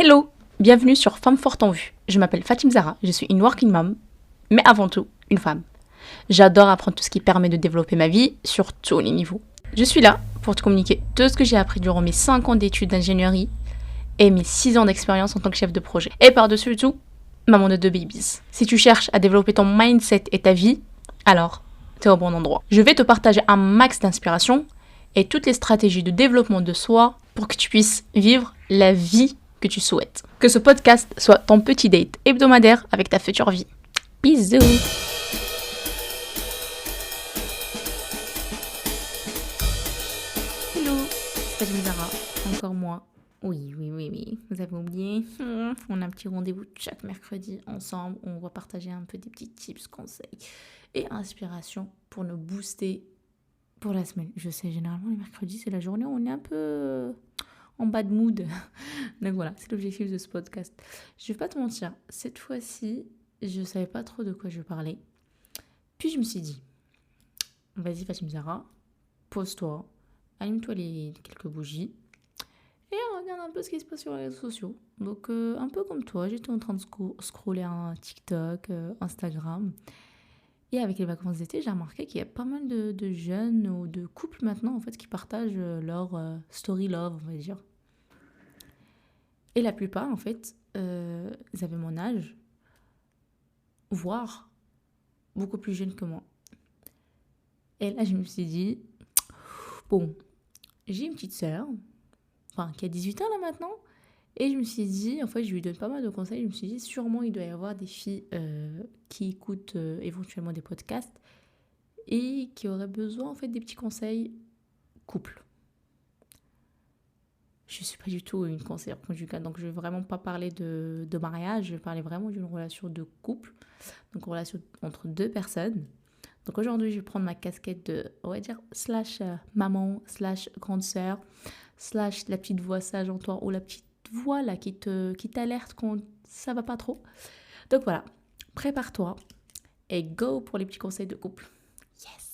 Hello, bienvenue sur Femme forte en vue. Je m'appelle Fatim Zahra, je suis une working mom, mais avant tout, une femme. J'adore apprendre tout ce qui permet de développer ma vie sur tous les niveaux. Je suis là pour te communiquer tout ce que j'ai appris durant mes 5 ans d'études d'ingénierie et mes 6 ans d'expérience en tant que chef de projet. Et par-dessus tout, maman de 2 babies. Si tu cherches à développer ton mindset et ta vie, alors t'es au bon endroit. Je vais te partager un max d'inspiration et toutes les stratégies de développement de soi pour que tu puisses vivre la vie que tu souhaites. Que ce podcast soit ton petit date hebdomadaire avec ta future vie. Bisous. Hello, c'est Fatim Zahra, encore moi. Oui, vous avez oublié. On a un petit rendez-vous chaque mercredi ensemble. On va partager un peu des petits tips, conseils et inspirations pour nous booster pour la semaine. Je sais, généralement, les mercredis, c'est la journée où on est un peu en bad mood. Donc voilà, c'est l'objectif de ce podcast. Je vais pas te mentir, cette fois-ci, je savais pas trop de quoi je parlais. Puis je me suis dit, vas-y Fatim Zahra, pose-toi, allume-toi les quelques bougies et regarde un peu ce qui se passe sur les réseaux sociaux. Donc un peu comme toi, j'étais en train de scroller un TikTok, Instagram. Et avec les vacances d'été, j'ai remarqué qu'il y a pas mal de jeunes ou de couples maintenant en fait qui partagent leur story love, on va dire. Et la plupart, en fait, ils avaient mon âge, voire beaucoup plus jeunes que moi. Et là, je me suis dit, bon, j'ai une petite sœur, enfin, qui a 18 ans là maintenant, et je me suis dit, en fait, je lui donne pas mal de conseils, je me suis dit, sûrement, il doit y avoir des filles qui écoutent éventuellement des podcasts et qui auraient besoin, en fait, des petits conseils couple. Je ne suis pas du tout une conseillère conjugale, donc je ne vais vraiment pas parler de mariage, je vais parler vraiment d'une relation de couple, donc une relation entre deux personnes. Donc aujourd'hui, je vais prendre ma casquette de, on va dire, slash maman, slash grande sœur, slash la petite voix sage en toi, ou la petite voix là qui t'alerte quand ça va pas trop. Donc voilà, prépare-toi et go pour les petits conseils de couple. Yes!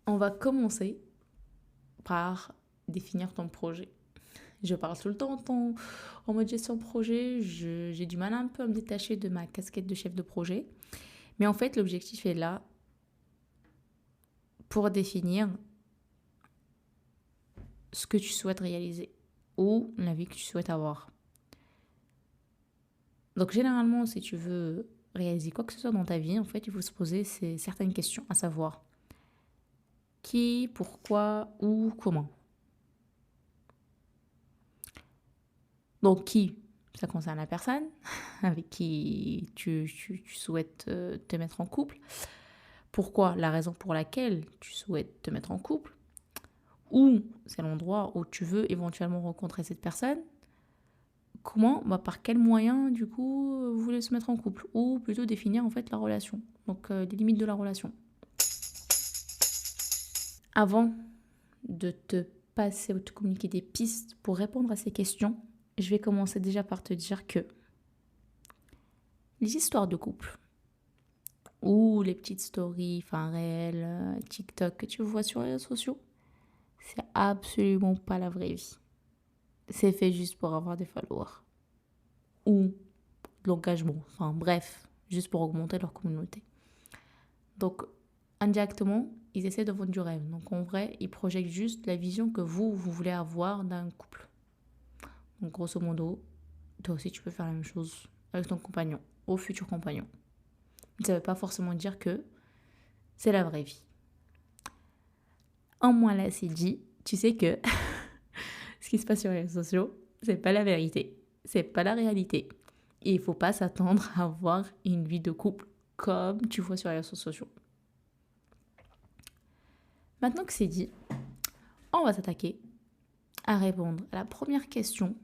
On va commencer par définir ton projet. Je parle tout le temps en mode gestion de projet. J'ai du mal un peu à me détacher de ma casquette de chef de projet. Mais en fait, l'objectif est là pour définir ce que tu souhaites réaliser ou la vie que tu souhaites avoir. Donc généralement, si tu veux réaliser quoi que ce soit dans ta vie, en fait, il faut se poser certaines questions, à savoir qui, pourquoi, où, comment. Donc qui, ça concerne la personne avec qui tu souhaites te mettre en couple. Pourquoi, la raison pour laquelle tu souhaites te mettre en couple. Où c'est l'endroit où tu veux éventuellement rencontrer cette personne. Comment, par quels moyens du coup vous voulez se mettre en couple. Ou plutôt définir en fait la relation. Donc les limites de la relation. Avant de te passer ou de te communiquer des pistes pour répondre à ces questions, je vais commencer déjà par te dire que les histoires de couple ou les petites stories, enfin réelles, TikTok que tu vois sur les réseaux sociaux, c'est absolument pas la vraie vie. C'est fait juste pour avoir des followers ou de l'engagement, enfin bref, juste pour augmenter leur communauté. Donc indirectement, ils essaient de vendre du rêve. Donc en vrai, ils projettent juste la vision que vous voulez avoir d'un couple. Donc grosso modo, toi aussi tu peux faire la même chose avec ton compagnon, au futur compagnon. Ça ne veut pas forcément dire que c'est la vraie vie. En moins là, c'est dit, tu sais que ce qui se passe sur les réseaux sociaux, c'est pas la vérité, c'est pas la réalité. Et il faut pas s'attendre à avoir une vie de couple comme tu vois sur les réseaux sociaux. Maintenant que c'est dit, on va s'attaquer à répondre à la première question,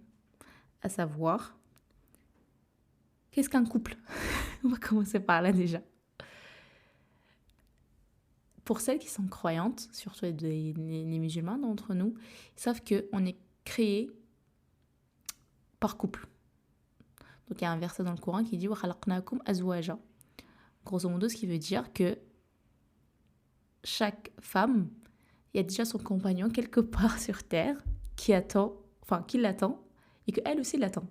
à savoir, qu'est-ce qu'un couple? On va commencer par là déjà. Pour celles qui sont croyantes, surtout les musulmans d'entre nous, ils savent qu'on est créé par couple. Donc il y a un verset dans le Coran qui dit wa khalaqnakum azwaja. Grosso modo, ce qui veut dire que chaque femme, il y a déjà son compagnon quelque part sur Terre qui l'attend et qu'elle aussi l'attend.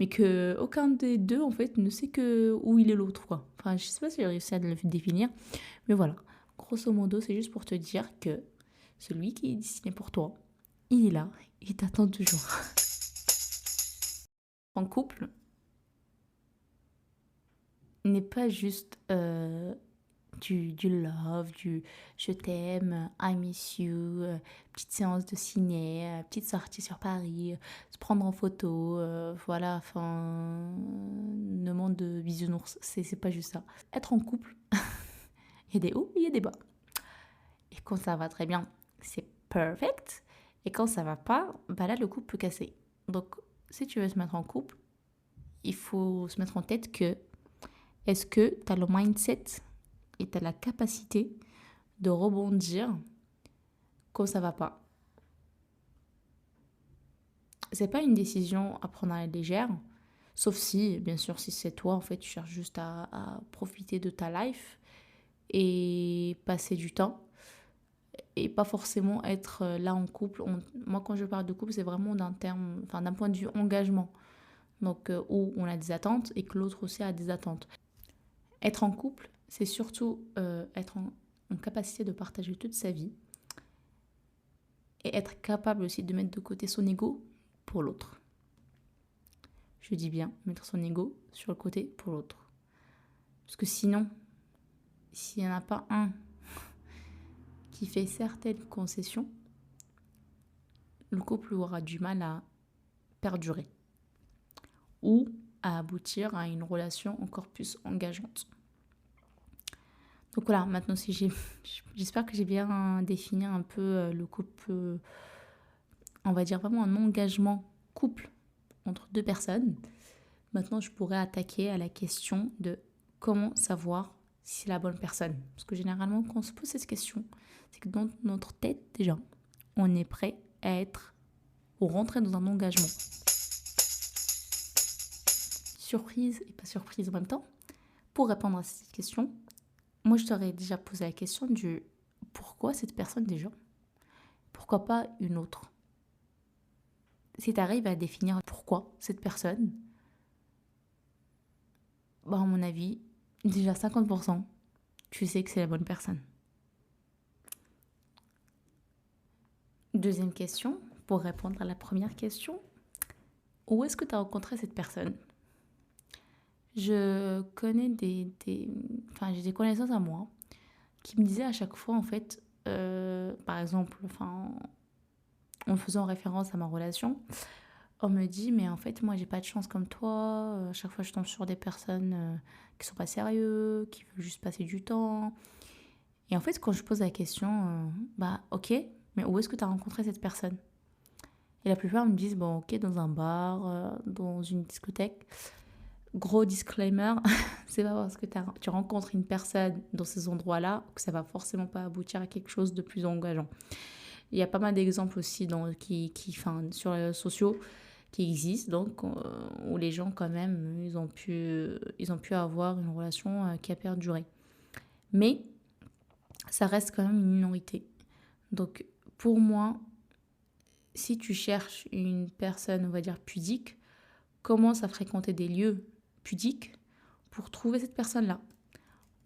Mais que aucun des deux, en fait, ne sait que où il est l'autre, quoi. Enfin, je sais pas si j'ai réussi à le définir, mais voilà. Grosso modo, c'est juste pour te dire que celui qui est destiné pour toi, il est là, il t'attend toujours. En couple, n'est pas juste du love, du je t'aime, I miss you, petite séance de ciné, petite sortie sur Paris, se prendre en photo, voilà, enfin, le monde de bisounours, c'est pas juste ça. Être en couple, il y a des hauts, il y a des bas. Et quand ça va très bien, c'est perfect. Et quand ça va pas, bah là, le couple peut casser. Donc, si tu veux se mettre en couple, il faut se mettre en tête que est-ce que tu as le mindset et tu as la capacité de rebondir quand ça va pas. C'est pas une décision à prendre à la légère, sauf si, bien sûr, si c'est toi, en fait, tu cherches juste à profiter de ta life et passer du temps et pas forcément être là en couple. Moi, quand je parle de couple, c'est vraiment d'un point de vue engagement. Donc, où on a des attentes et que l'autre aussi a des attentes. Être en couple, c'est surtout être en capacité de partager toute sa vie et être capable aussi de mettre de côté son ego pour l'autre. Je dis bien, mettre son ego sur le côté pour l'autre. Parce que sinon, s'il n'y en a pas un qui fait certaines concessions, le couple aura du mal à perdurer ou à aboutir à une relation encore plus engageante. Donc voilà, maintenant j'espère que j'ai bien défini un peu le couple, on va dire vraiment un engagement couple entre deux personnes. Maintenant, je pourrais attaquer à la question de comment savoir si c'est la bonne personne. Parce que généralement, quand on se pose cette question, c'est que dans notre tête, déjà, on est prêt à être ou rentrer dans un engagement. Surprise et pas surprise en même temps. Pour répondre à cette question, moi, je t'aurais déjà posé la question du pourquoi cette personne déjà? Pourquoi pas une autre? Si tu arrives à définir pourquoi cette personne, bah, à mon avis, déjà 50%, tu sais que c'est la bonne personne. Deuxième question, pour répondre à la première question, où est-ce que tu as rencontré cette personne? Je connais enfin, j'ai des connaissances à moi qui me disaient à chaque fois, en fait, par exemple, enfin, en faisant référence à ma relation, on me dit, mais en fait, moi, j'ai pas de chance comme toi. À chaque fois, je tombe sur des personnes qui sont pas sérieux, qui veulent juste passer du temps. Et en fait, quand je pose la question, bah, ok, mais où est-ce que tu as rencontré cette personne? Et la plupart me disent, bon, ok, dans un bar, dans une discothèque. Gros disclaimer, c'est pas parce que tu rencontres une personne dans ces endroits-là que ça va forcément pas aboutir à quelque chose de plus engageant. Il y a pas mal d'exemples aussi enfin, sur les réseaux sociaux qui existent, donc où les gens quand même, ils ont pu avoir une relation qui a perduré. Mais ça reste quand même une minorité. Donc pour moi, si tu cherches une personne, on va dire pudique, commence à fréquenter des lieux pudiques pour trouver cette personne-là.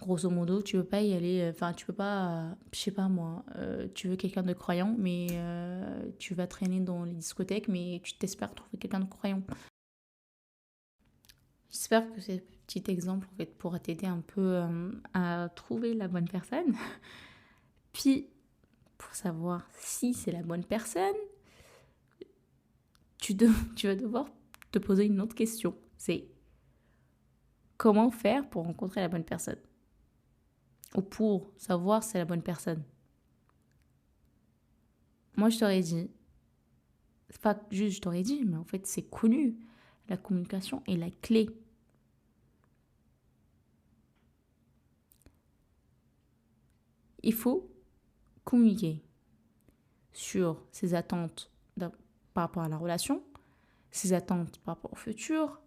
Grosso modo, tu veux pas y aller, enfin, tu peux pas, je sais pas moi, tu veux quelqu'un de croyant, mais tu vas traîner dans les discothèques, mais tu t'espères trouver quelqu'un de croyant. J'espère que ce petit exemple en fait, pourra t'aider un peu à trouver la bonne personne. Puis, pour savoir si c'est la bonne personne, tu vas devoir te poser une autre question. C'est comment faire pour rencontrer la bonne personne? Ou pour savoir si c'est la bonne personne? Moi, je t'aurais dit, c'est pas juste je t'aurais dit, mais en fait, c'est connu. La communication est la clé. Il faut communiquer sur ses attentes par rapport à la relation, ses attentes par rapport au futur.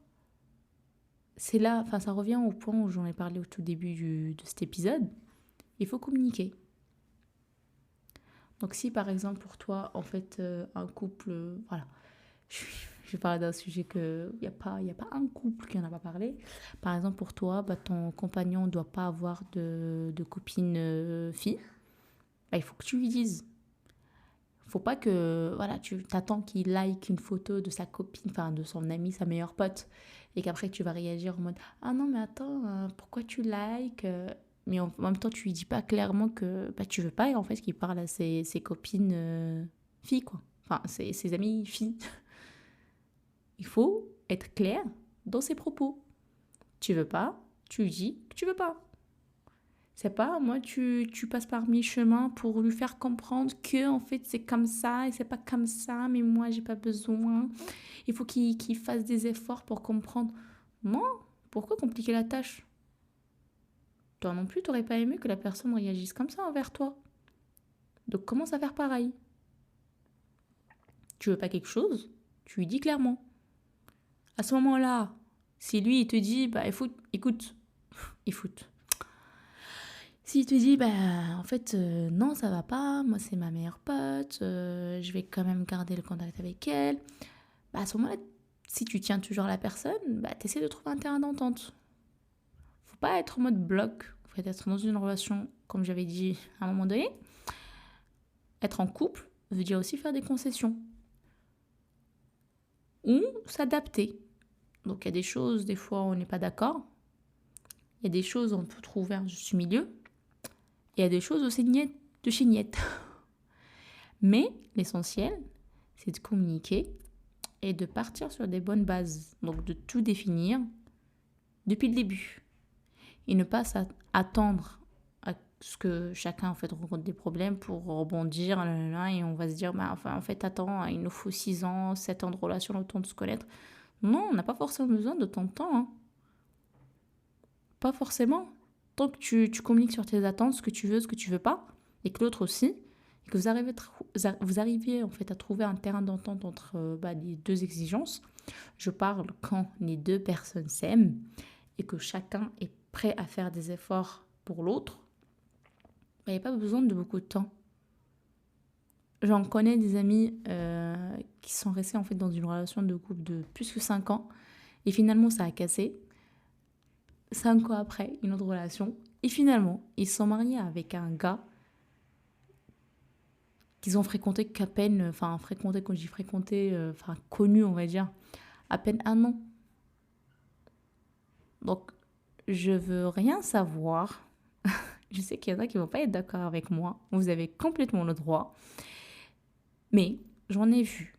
C'est là, enfin, ça revient au point où j'en ai parlé au tout début de cet épisode. Il faut communiquer. Donc si par exemple pour toi, en fait, un couple, voilà, je, je vais parler d'un sujet que il y a pas un couple qui n'en a pas parlé. Par exemple pour toi, bah, ton compagnon ne doit pas avoir de copine fille. Bah, il faut que tu lui dises. Faut pas que voilà, tu t'attends qu'il like une photo de sa copine, enfin de son amie, sa meilleure pote, et qu'après tu vas réagir en mode ah non mais attends, pourquoi tu likes mais en même temps tu lui dis pas clairement que bah, tu veux pas et en fait qu'il parle à ses copines filles quoi, enfin ses amies filles. Il faut être clair dans ses propos. Tu veux pas, tu lui dis que tu veux pas. C'est pas, moi, tu passes par mi-chemin pour lui faire comprendre que, en fait, c'est comme ça et c'est pas comme ça, mais moi, j'ai pas besoin. Il faut qu'il fasse des efforts pour comprendre. Non, pourquoi compliquer la tâche? Toi non plus, t'aurais pas aimé que la personne réagisse comme ça envers toi. Donc commence à faire pareil. Tu veux pas quelque chose? Tu lui dis clairement. À ce moment-là, si lui, il te dit, bah, écoute, écoute. S'il te dit, bah, en fait, non, ça va pas, moi, c'est ma meilleure pote, je vais quand même garder le contact avec elle, bah, à ce moment-là, si tu tiens toujours à la personne, bah, t'essaies de trouver un terrain d'entente. Faut pas être en mode bloc, faut être dans une relation, comme j'avais dit à un moment donné. Être en couple veut dire aussi faire des concessions ou s'adapter. Donc, il y a des choses, des fois, on n'est pas d'accord. Il y a des choses, on peut trouver un juste milieu. Il y a des choses aussi niettes de chez niettes. Mais l'essentiel, c'est de communiquer et de partir sur des bonnes bases. Donc de tout définir depuis le début. Et ne pas attendre à ce que chacun en fait rencontre des problèmes pour rebondir et on va se dire bah, enfin en fait attends, il nous faut 6 ans, 7 ans de relation, le temps de se connaître. Non, on n'a pas forcément besoin de tant de temps. Hein. Pas forcément. Tant que tu communiques sur tes attentes, ce que tu veux, ce que tu veux pas, et que l'autre aussi, et que vous arrivez en fait à trouver un terrain d'entente entre les deux exigences. Je parle quand les deux personnes s'aiment et que chacun est prêt à faire des efforts pour l'autre. Il n'y a pas besoin de beaucoup de temps. J'en connais des amis qui sont restés en fait dans une relation de couple de plus que 5 ans et finalement ça a cassé. 5 ans après, une autre relation. Et finalement, ils se sont mariés avec un gars qu'ils ont fréquenté qu'à peine, enfin fréquenté, quand je dis fréquenté, enfin connu on va dire, à peine 1 an. Donc, je veux rien savoir. Je sais qu'il y en a qui ne vont pas être d'accord avec moi. Vous avez complètement le droit. Mais j'en ai vu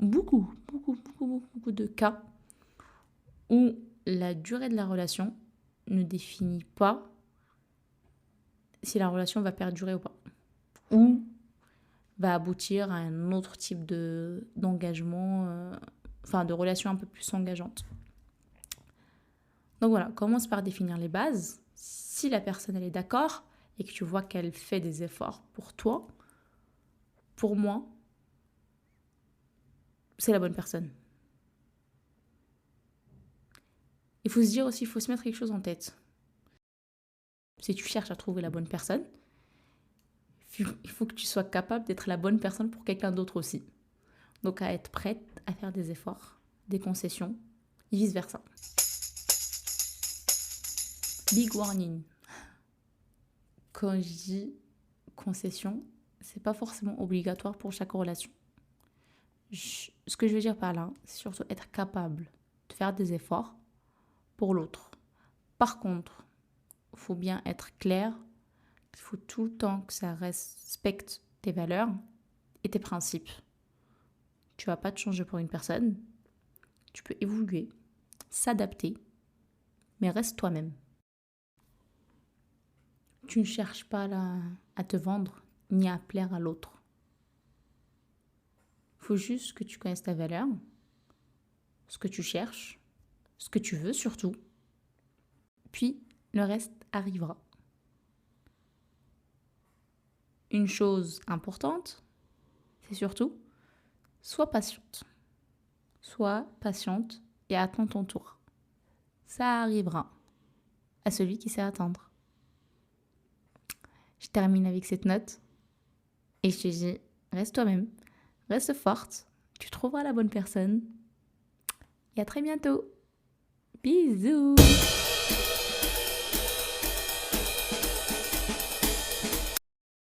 beaucoup de cas où la durée de la relation ne définit pas si la relation va perdurer ou pas. Ou va aboutir à un autre type d'engagement, de relation un peu plus engageante. Donc voilà, commence par définir les bases. Si la personne elle est d'accord et que tu vois qu'elle fait des efforts pour toi, pour moi, c'est la bonne personne. Il faut se dire aussi, il faut se mettre quelque chose en tête. Si tu cherches à trouver la bonne personne, il faut que tu sois capable d'être la bonne personne pour quelqu'un d'autre aussi. Donc à être prête à faire des efforts, des concessions, et vice-versa. Big warning. Quand je dis concession, c'est pas forcément obligatoire pour chaque relation. Ce que je veux dire par là, c'est surtout être capable de faire des efforts pour l'autre. Par contre, il faut bien être clair, il faut tout le temps que ça respecte tes valeurs et tes principes. Tu vas pas te changer pour une personne, tu peux évoluer, s'adapter, mais reste toi-même. Tu ne cherches pas à te vendre ni à plaire à l'autre. Il faut juste que tu connaisses ta valeur, ce que tu cherches, ce que tu veux surtout. Puis, le reste arrivera. Une chose importante, c'est surtout, sois patiente. Sois patiente et attends ton tour. Ça arrivera à celui qui sait attendre. Je termine avec cette note Et je te dis, reste toi-même, reste forte, tu trouveras la bonne personne. Et à très bientôt. Bisous.